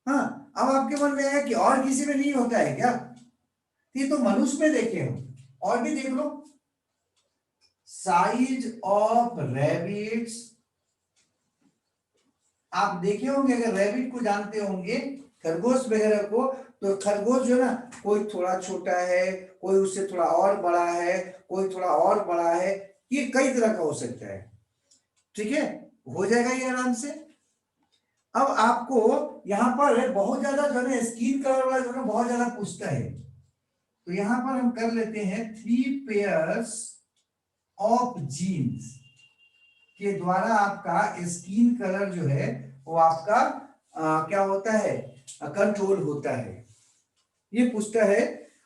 हाँ, अब आपके मन में है कि और किसी में नहीं होता है क्या? ये तो मनुष्य में देखे हो, और भी देख लो। साइज ऑफ रैबिट्स, आप देखे होंगे, अगर रैबिट को जानते होंगे, खरगोश वगैरह को, तो खरगोश जो है ना, कोई थोड़ा छोटा है, कोई उससे थोड़ा और बड़ा है, कोई थोड़ा और बड़ा है, ये कई तरह का हो सकता है। ठीक है, हो जाएगा ये आराम से। अब आपको यहाँ पर बहुत ज्यादा जो है स्किन कलर वाला जो है बहुत ज्यादा पूछता है, तो यहाँ पर हम कर लेते हैं 3 पेयर्स ऑफ जीन्स के द्वारा आपका स्किन कलर जो है वो आपका क्या होता है, कंट्रोल होता है, ये पूछता है।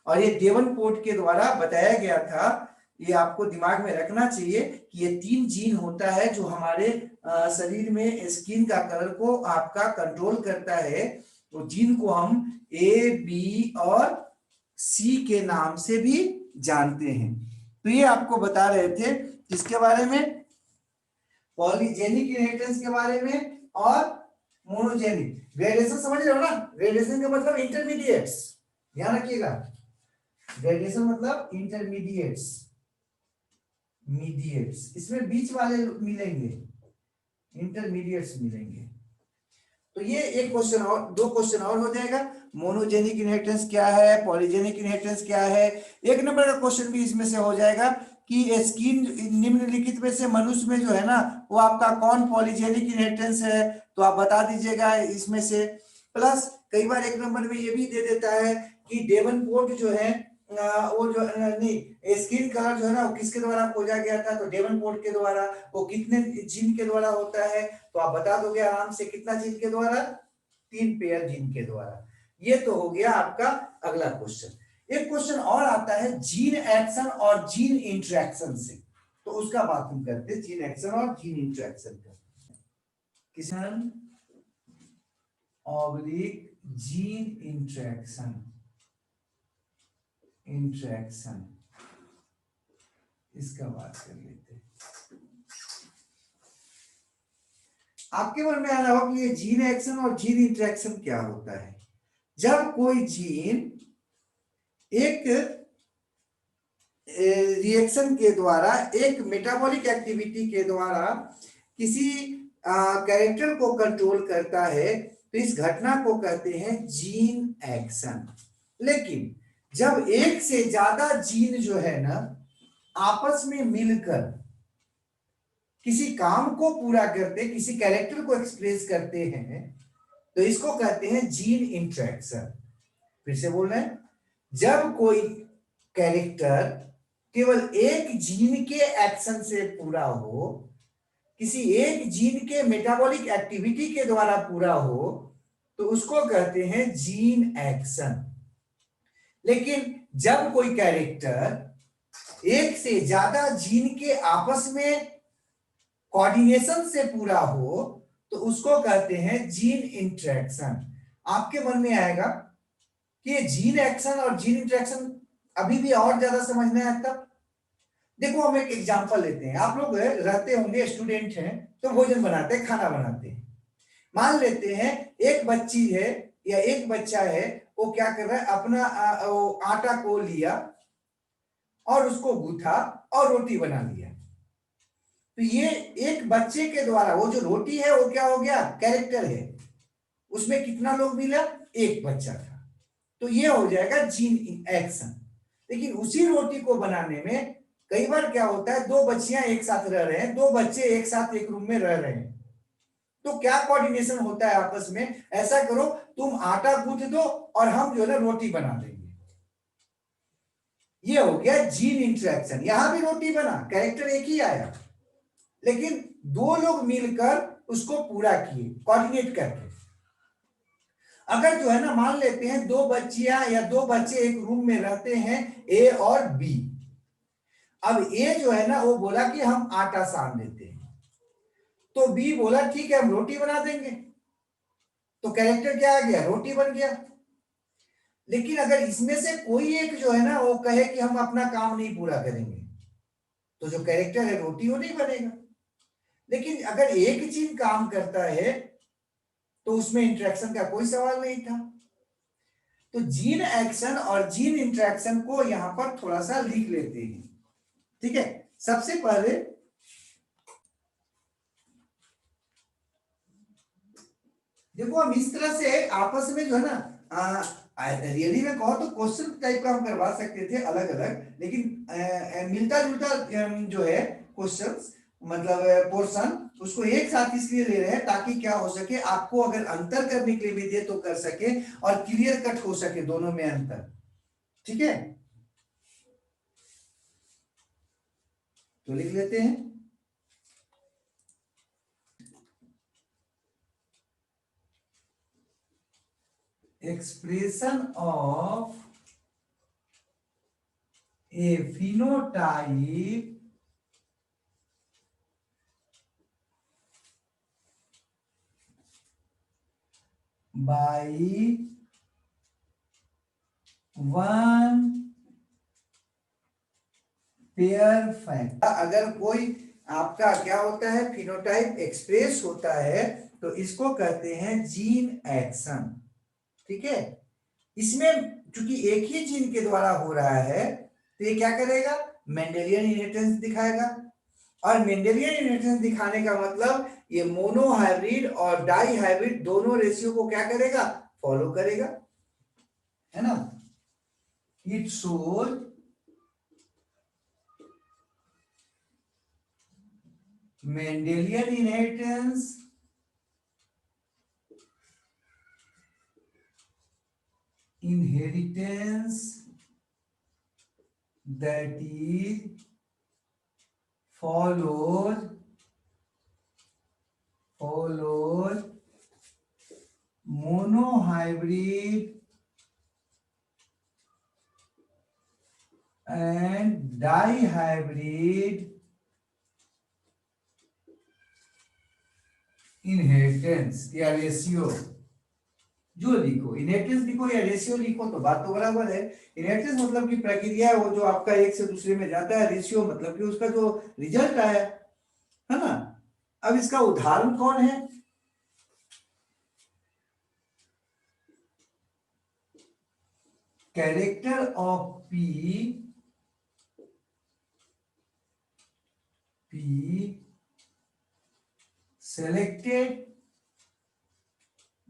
और ये डेवनपोर्ट के द्वारा बताया गया था, ये आपको दिमाग में रखना चाहिए कि ये 3 जीन होता है जो हमारे शरीर में स्किन का कलर को आपका कंट्रोल करता है। तो जीन को हम ए, बी और सी के नाम से भी जानते हैं। तो ये आपको बता रहे थे किसके बारे में, पॉलीजेनिक इनहेरिटेंस के बारे में और मोनोजेनिक। ग्रेडेशन समझ रहे हो ना, ग्रेडेशन का मतलब इंटरमीडिएट्स, ध्यान रखिएगा। ग्रेडेशन मतलब इंटरमीडिएट्स, मीडिएट्स, इसमें बीच वाले मिलेंगे, इंटरमीडिएट्स मिलेंगे। तो ये एक क्वेश्चन और, 2 क्वेश्चन और हो जाएगा। मोनोजेनिक इनहेरिटेंस क्या है, पॉलीजेनिक इनहेरिटेंस क्या है। 1 नंबर का क्वेश्चन भी इसमें से हो जाएगा कि स्किन निम्नलिखित में से मनुष्य में जो है ना वो आपका कौन पॉलीजेनिक इनहेरिटेंस है, तो आप बता दीजिएगा इसमें से। प्लस कई बार 1 नंबर में ये भी दे देता है कि डेवनपोर्ट जो है वो जो नहीं, स्किन कलर जो है ना वो किसके द्वारा खोजा गया था, तो डेवनपोर्ट के द्वारा। वो कितने जीन के द्वारा होता है, तो आप बता दोगे आराम से, कितना जीन के द्वारा, 3 पेयर जीन के द्वारा। ये तो हो गया आपका अगला क्वेश्चन। एक क्वेश्चन और आता है जीन एक्शन और जीन इंटरेक्शन से, तो उसका बात हम करते हैं, जीन एक्शन और जीन इंटरेक्शन का। किसान ऑब्लिक जीन इंटरेक्शन, इंटरेक्शन इसका बात कर लेते हैं। आपके मन में आ रहा होगा कि ये जीन एक्शन और जीन इंटरेक्शन क्या होता है। जब कोई जीन एक रिएक्शन के द्वारा, एक मेटाबॉलिक एक्टिविटी के द्वारा किसी कैरेक्टर को कंट्रोल करता है, तो इस घटना को कहते हैं जीन एक्शन। लेकिन जब एक से ज्यादा जीन जो है ना आपस में मिलकर किसी काम को पूरा करते, किसी कैरेक्टर को एक्सप्रेस करते हैं, तो इसको कहते हैं जीन इंटरेक्शन। फिर से बोल रहे हैं, जब कोई कैरेक्टर केवल एक जीन के एक्शन से पूरा हो, किसी एक जीन के मेटाबॉलिक एक्टिविटी के द्वारा पूरा हो, तो उसको कहते हैं जीन एक्शन। लेकिन जब कोई कैरेक्टर एक से ज्यादा जीन के आपस में कोऑर्डिनेशन से पूरा हो, तो उसको कहते हैं जीन इंटरेक्शन। आपके मन में आएगा कि जीन एक्शन और जीन इंटरेक्शन अभी भी और ज्यादा समझ में आता। देखो हम एक एग्जांपल लेते हैं, आप लोग रहते होंगे, स्टूडेंट हैं तो भोजन बनाते हैं, खाना बनाते हैं। मान लेते हैं एक बच्ची है या एक बच्चा है, वो क्या कर रहा है, अपना आटा को लिया और उसको गूथा और रोटी बना लिया। तो ये एक बच्चे के द्वारा, वो जो रोटी है वो क्या हो गया, कैरेक्टर है, उसमें कितना लोग मिला, एक बच्चा था, तो ये हो जाएगा जीन एक्शन। लेकिन उसी रोटी को बनाने में कई बार क्या होता है, 2 बच्चियां एक साथ रह रहे हैं, 2 बच्चे एक साथ एक रूम में रह रहे हैं, तो क्या कोऑर्डिनेशन होता है आपस में, ऐसा करो तुम आटा गूंथ दो और हम जो है ना रोटी बना देंगे। ये हो गया जीन इंटरेक्शन। यहां भी रोटी बना, कैरेक्टर एक ही आया, लेकिन 2 लोग मिलकर उसको पूरा किए कोऑर्डिनेट करके। अगर जो है ना मान लेते हैं दो बच्चियां या दो बच्चे एक रूम में रहते हैं, ए और बी। अब ए जो है ना वो बोला कि हम आटा सान लेते हैं, तो बी बोला ठीक है हम रोटी बना देंगे, तो कैरेक्टर क्या आ गया, रोटी बन गया। लेकिन अगर इसमें से कोई एक जो है ना वो कहे कि हम अपना काम नहीं पूरा करेंगे, तो जो कैरेक्टर है रोटी वो नहीं बनेगा। लेकिन अगर एक जीन काम करता है तो उसमें इंटरेक्शन का कोई सवाल नहीं था। तो जीन एक्शन और जीन इंटरेक्शन को यहां पर थोड़ा सा लिख लेते हैं, ठीक है। सबसे पहले देखो हम इस तरह से आपस में जो है ना रियली में कहो तो क्वेश्चन टाइप का हम करवा सकते थे अलग अलग, लेकिन मिलता जुलता जो है क्वेश्चंस मतलब पोर्शन उसको एक साथ इसलिए ले रहे हैं ताकि क्या हो सके, आपको अगर अंतर करने के लिए भी दे तो कर सके और क्लियर कट हो सके दोनों में अंतर, ठीक है। तो लिख लेते हैं expression of A phenotype by one pair fact. अगर कोई आपका क्या होता है फिनोटाइप एक्सप्रेस होता है तो इसको कहते हैं जीन एक्शन, ठीक है। इसमें चूंकि एक ही जीन के द्वारा हो रहा है तो ये क्या करेगा, मेंडेलियन इनहेरिटेंस दिखाएगा। और मेंडेलियन इनहेरिटेंस दिखाने का मतलब ये मोनो हाइब्रिड और डाई हाइब्रिड दोनों रेशियो को क्या करेगा, फॉलो करेगा, है ना। It shows Mendelian inheritance that is follows monohybrid and dihybrid inheritance या रेशियो, जो लिखो इनहेरिटेंस लिखो या रेशियो लिखो तो बात तो बराबर है। इनहेरिटेंस मतलब कि प्रक्रिया है वो जो आपका एक से दूसरे में जाता है, रेशियो मतलब कि उसका जो रिजल्ट आया है ना। अब इसका उदाहरण कौन है, character of P selected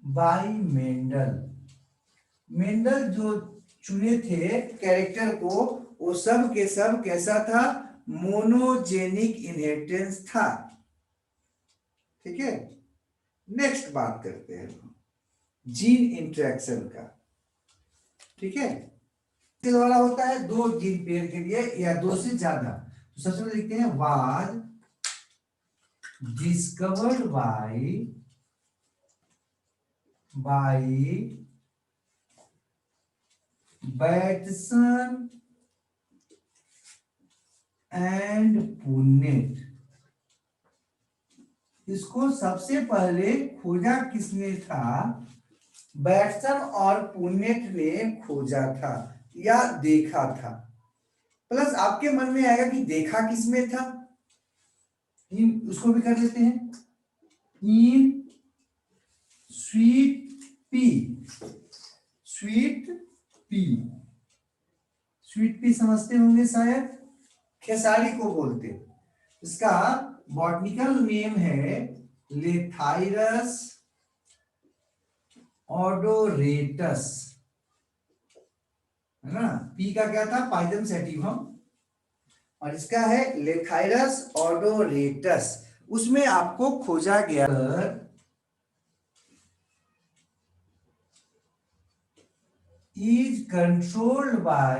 by Mendel जो चुने थे कैरेक्टर को वो सब के सब कैसा था, मोनोजेनिक इनहेरिटेंस था, ठीक है। नेक्स्ट बात करते हैं जीन इंटरेक्शन का, ठीक है। इसके द्वारा होता है दो जीन पेयर के लिए या दो से ज्यादा। तो सबसे पहले लिखते हैं was discovered by Bateson and पुन्नेट। इसको सबसे पहले खोजा किसने था, बैटसन और पुन्नेट ने खोजा था या देखा था। प्लस आपके मन में आएगा कि देखा किसमें था, इन उसको भी कर लेते हैं, in sweet pea. Sweet pea, sweet pea समझते होंगे शायद, खेसारी को बोलते, इसका बॉटनिकल नेम है लेथाइरस ओडोरेटस, है ना। पी का क्या था, पाइथम सेटिवम, और इसका है लेथाइरस ओडोरेटस। उसमें आपको खोजा गया is controlled by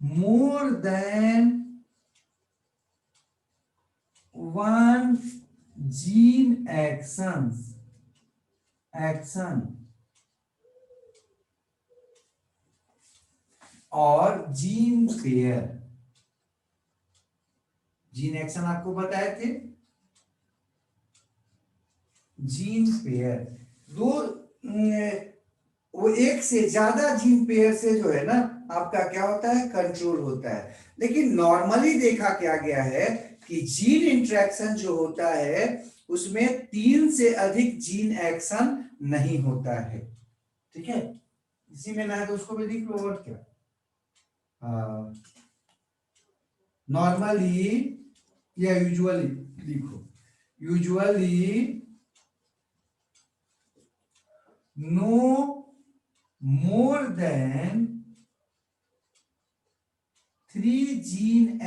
more than one gene action और जीन पेयर। जीन एक्शन आपको बताए थे, जीन पेयर दो, वो एक से ज्यादा जीन पेयर से जो है ना आपका क्या होता है, कंट्रोल होता है। लेकिन नॉर्मली देखा क्या गया है कि जीन इंटरेक्शन जो होता है उसमें 3 से अधिक जीन एक्शन नहीं होता है। ठीक है, इसी में ना है तो उसको भी लिख लो, और क्या। नॉर्मली या यूजुअली लिखो, usually no more than 3 gene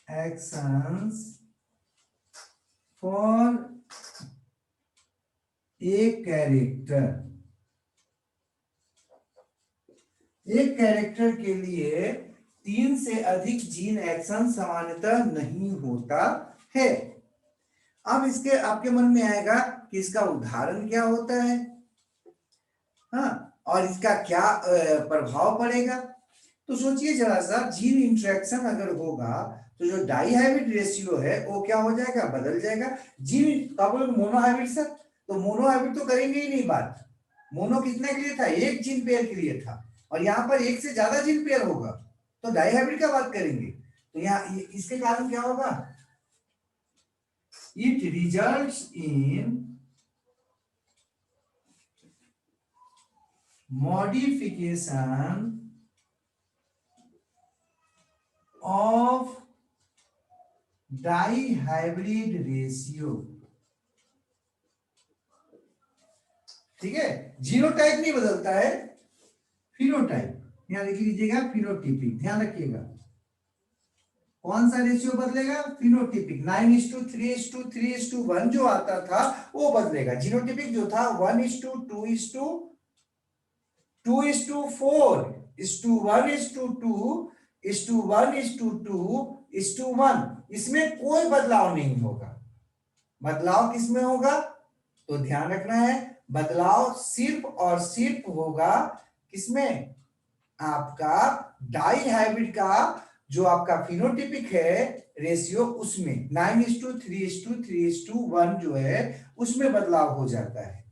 actions for a character। एक कैरेक्टर के लिए 3 से अधिक जीन एक्शन सामान्यतः नहीं होता है। अब इसके आपके मन में आएगा कि इसका उदाहरण क्या होता है, हाँ, और इसका क्या प्रभाव पड़ेगा। तो सोचिए जरा सा, जीन इंटरेक्शन अगर होगा तो जो डाइहाइब्रिड रेशियो है वो क्या हो जाएगा, बदल जाएगा। जीन का बोलो मोनोहाइब्रिड सर, तो मोनोहाइब्रिड तो करेंगे ही नहीं बात। मोनो कितने के लिए था, एक जीन पेयर के लिए था, और यहाँ पर एक से ज्यादा जीन पेयर होगा तो डाइहाइब्रिड का बात करेंगे। तो यहाँ इसके कारण क्या होगा, it results in modification of dihybrid ratio। ठीक है, जीनोटाइप नहीं बदलता है, फिनोटाइप। यहां लिख लीजिएगा फिनोटिपिक, ध्यान रखिएगा। कौन सा रेशियो बदलेगा, फिनोटिपिक। 9:3:3:1 जो आता था वो बदलेगा। जीनोटिपिक जो था 1:2:2:1:2:1:2:1, इसमें कोई बदलाव नहीं होगा। बदलाव किसमें होगा, तो ध्यान रखना है, बदलाव सिर्फ और सिर्फ होगा किसमें, आपका डाइहाइब्रिड का जो आपका फिनोटिपिक है रेशियो, उसमें 9:3:3:1 जो है उसमें बदलाव हो जाता है।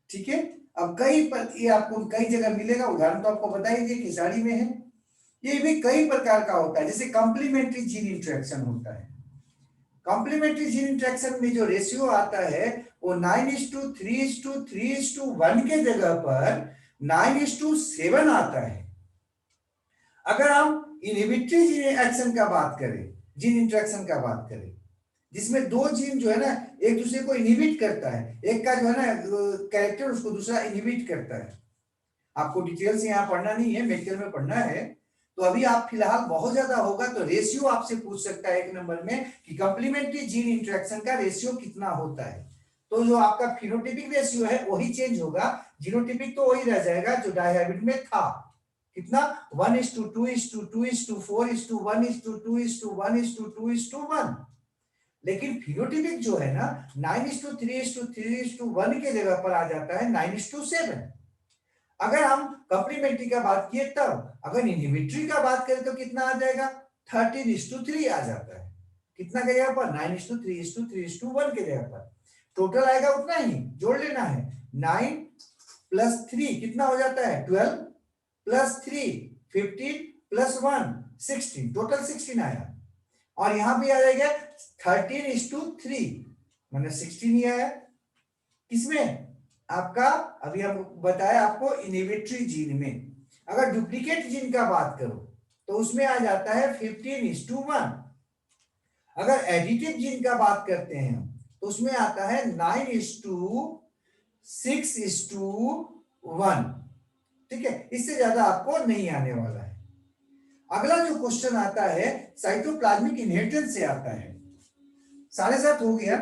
ठीक है, अब ये आपको कई जगह मिलेगा, उदाहरण तो आपको बता ही दिए खिसाड़ी में है। ये भी कई प्रकार का होता है, जैसे कॉम्प्लीमेंट्री जीन इंटरेक्शन होता है। कॉम्प्लीमेंट्री जीन इंटरेक्शन में जो रेशियो आता है वो 9:3:3:1 के जगह पर 9:7 आता है। अगर हम इनहिबिटरी जीन एक्शन का बात करें, जीन इंटरेक्शन का बात करें, जिसमें दो जीन जो है ना एक दूसरे को इनहिबिट करता है, एक का जो है ना कैरेक्टर उसको दूसरा इनहिबिट करता है। आपको डिटेल से यहाँ पढ़ना नहीं है, मेडिकल में पढ़ना है। तो अभी आप फिलहाल बहुत ज्यादा होगा तो रेशियो आपसे पूछ सकता है 1 नंबर में कि कंप्लीमेंट्री जीन इंटरेक्शन का रेशियो कितना होता है। तो जो आपका फिनोटिपिक रेशियो है वही चेंज होगा, जीनोटिपिक तो वही रह जाएगा जो डाइहाइब्रिड में था। कितना, 1:2:2:4:1:2:1:2:1, लेकिन फिनोटिपिक जो है ना 9:3:3:1 के जगह पर आ जाता है 9:7। अगर हम कंप्लीमेंट्री का बात किए तब, अगर इनहिबिटरी का बात करें तो कितना आ जाएगा, 13:3 आ जाता है। कितना के जगह पर, 9:3:3:1 के जगह पर। टोटल आएगा उतना ही, जोड़ लेना है। 9 + 3 कितना हो जाता है, 12 + 3 15 + 1 16, टोटल 16 आया। और यहां भी आ जाएगा 13:3, मैंने 16 ही आया। किसमें, आपका अभी हम बताया आपको इनहिबिटरी जीन में। अगर डुप्लीकेट जीन का बात करो तो उसमें आ जाता है 15:1। अगर एडिटिव जीन का बात करते हैं तो उसमें आता है 9:6:1। ठीक है, इससे ज्यादा आपको नहीं आने वाला है। अगला जो क्वेश्चन आता है साइटोप्लाज्मिक इनहेरिटेंस से आता है। 7:30 हो गया।